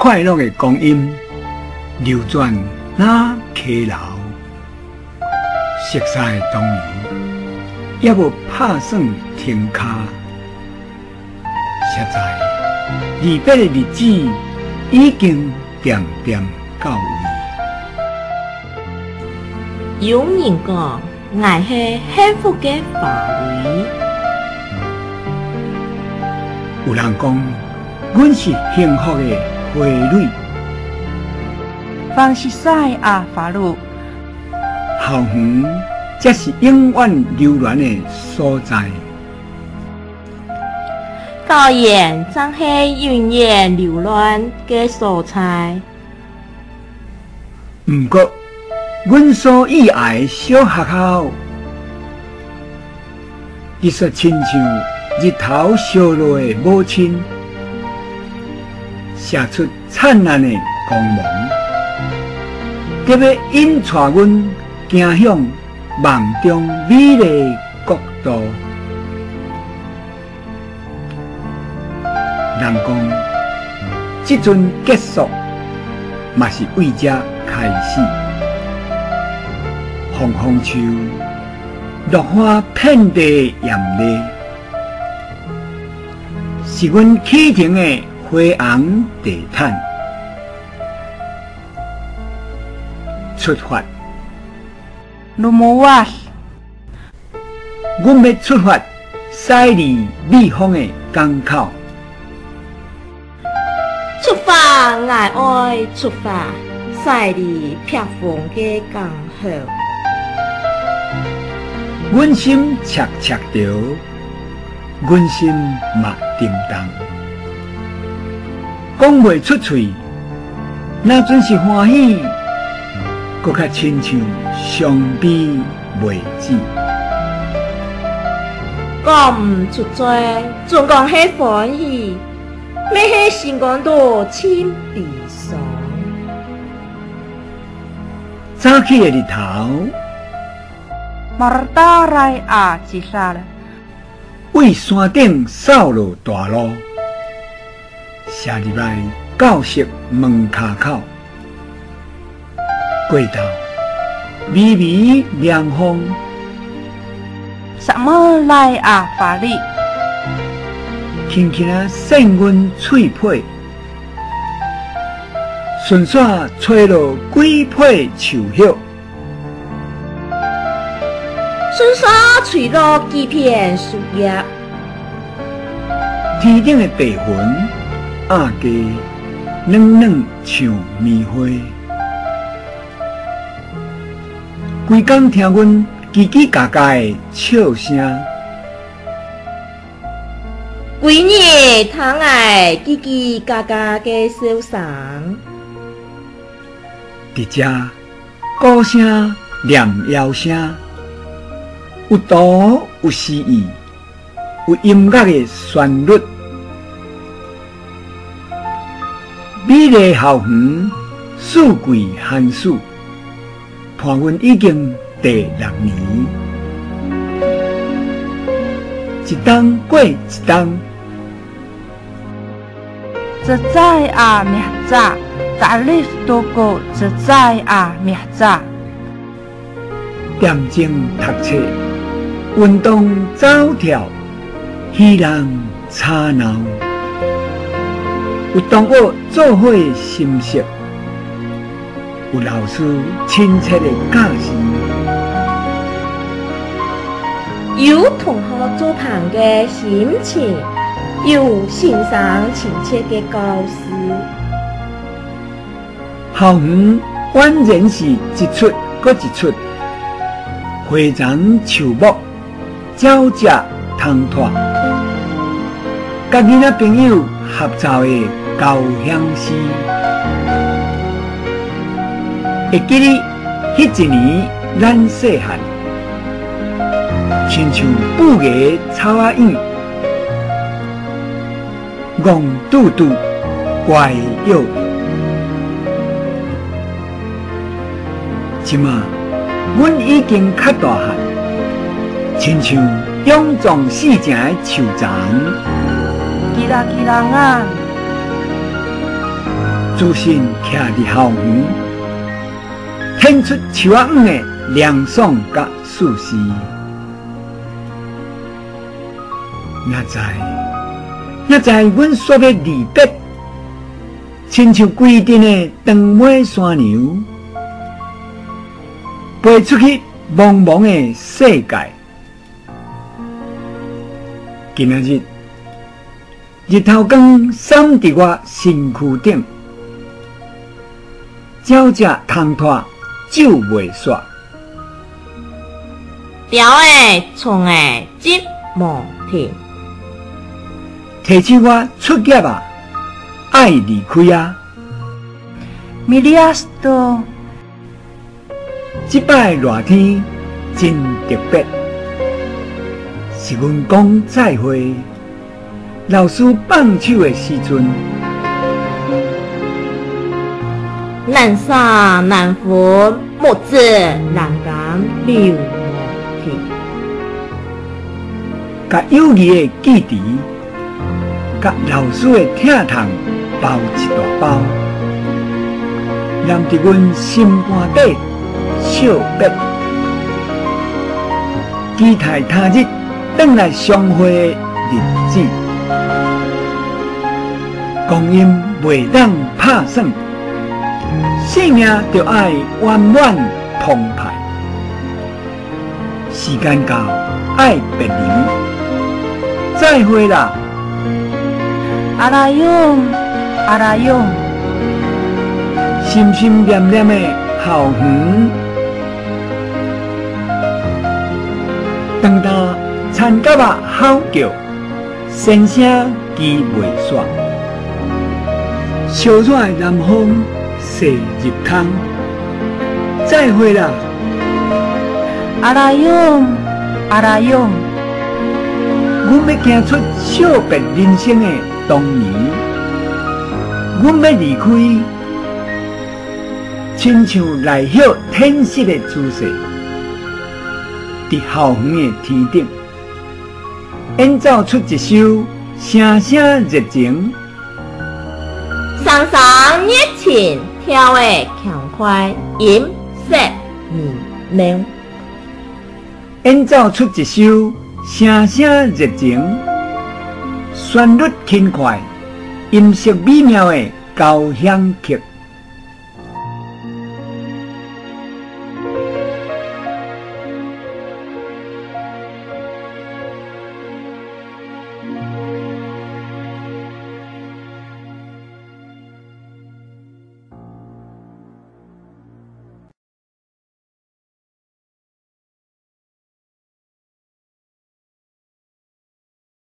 快乐的光阴流转那溪流，色彩东移，也无拍算停卡。现在离别的日子已经渐渐到位。有人讲，爱是幸福的花蕊。有人讲，阮是幸福的花蕊。方是赛啊，法律。校园才是永远流连的所在。校园正是永远流连的所在。不过，阮所喜爱的小学校，其实亲像日头烧落的母亲，射出灿烂的光芒，特别引带阮行向梦中美丽的国度。人讲，这阵结束，嘛是为这开始。红枫树，落花遍地艳丽，是阮启程的辉煌地毯。出发，路无哇，阮要出发，驶离美芳的港口。出发，爱爱出发，驶离僻风的港口。阮心切切着，阮心嘛叮当，讲袂出嘴，那准是欢喜，搁较亲像伤悲袂止。讲唔出嘴，总讲是欢喜，要是心肝都亲悲伤。早起的日头。马尔达来啊，自杀了。为山顶扫落大路，射入来教室门卡口，过道微微凉风，什么来啊，法律？轻轻啊扇阮喙皮，顺续吹落几片树叶。顺沙吹落几片树叶，天顶的白云压低，软软像棉花。规工听阮叽叽嘎嘎的笑声，规日听爱叽叽嘎嘎的笑声，伫遮鼓声、念谣声。有图有诗意，有音乐的旋律。美丽校园，四季寒暑，伴阮已经第6年，一冬过一冬。这在啊，明早，大力多过这在啊，明早。点睛读册。运动走跳，喜人吵闹，有同学做伙心识，有老师亲切的教示，有同学做伴的心情，有欣赏亲切的教师。校园宛然是一出搁一出，花丛树木。鸟只通拖，甲囡仔朋友合奏的交响诗。会记得迄一年咱细汉，亲像布艺草仔院，戆嘟嘟，怪摇摇。即马，阮已经较大汉。亲像勇壮四正的树丛，叽啦叽啦啊！自信徛伫校园，献出树仔黄的凉爽甲舒适。若在阮所要离别，亲像规阵的长尾山牛，飞出去茫茫的世界。今仔日，日头光闪伫我身躯顶，鸟只通拖酒袂煞，条的创的寂寞停，提醒我出业啊，爱离开啊。米利亚斯多，这摆热天真特别，是阮讲再会，老师放手的时阵。难舍难分，莫知难感流无去。甲友谊的记忆，甲老师的疼痛包一大包，揽伫阮心肝底惜别。期待他日转来相会的日子，光阴袂当拍算，生命就爱圆满澎湃。时间到，爱别离，再会啦！阿拉勇，阿拉勇，心心念念的校园，当他田蛤仔吼叫，声声机袂煞。烧热的南风射入空，再会啦！阿拉勇，阿拉勇，阮要行出惜别人生的当年，阮要离开，亲像来晓天色的姿势，伫校园的天顶，演奏出一首声声热情。双双热情，跳的强快，音色明亮。演奏出一首声声热情，旋律轻快，音色美妙的交响曲。